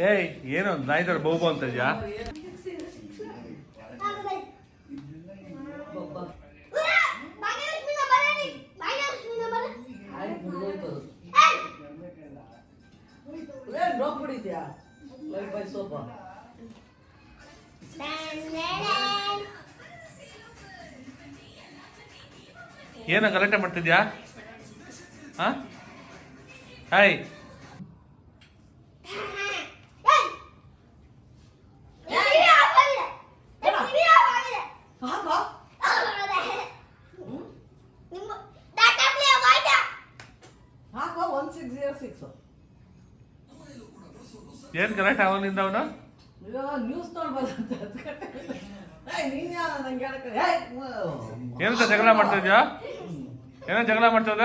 ಏಯ್ ಏನು ನಾಯಿ ತರ ಬಹುಬು ಅಂತ ಇದೆಯಾ? ಏನು ಗಲಾಟೆ ಮಾಡ್ತಿದ್ಯಾ? ಹಾಯ್ ಏನ್ ಗಲಾಟೆ ಅವನಿಂದ ಅವನು ನ್ಯೂಸ್ ನೋಡ್ಬಾರ್ದು ಏನಂತ ಜಗಳ ಮಾಡ್ತಾ ಇದ್ಯಾ? ಏನೋ ಜಗಳ ಮಾಡ್ತದ?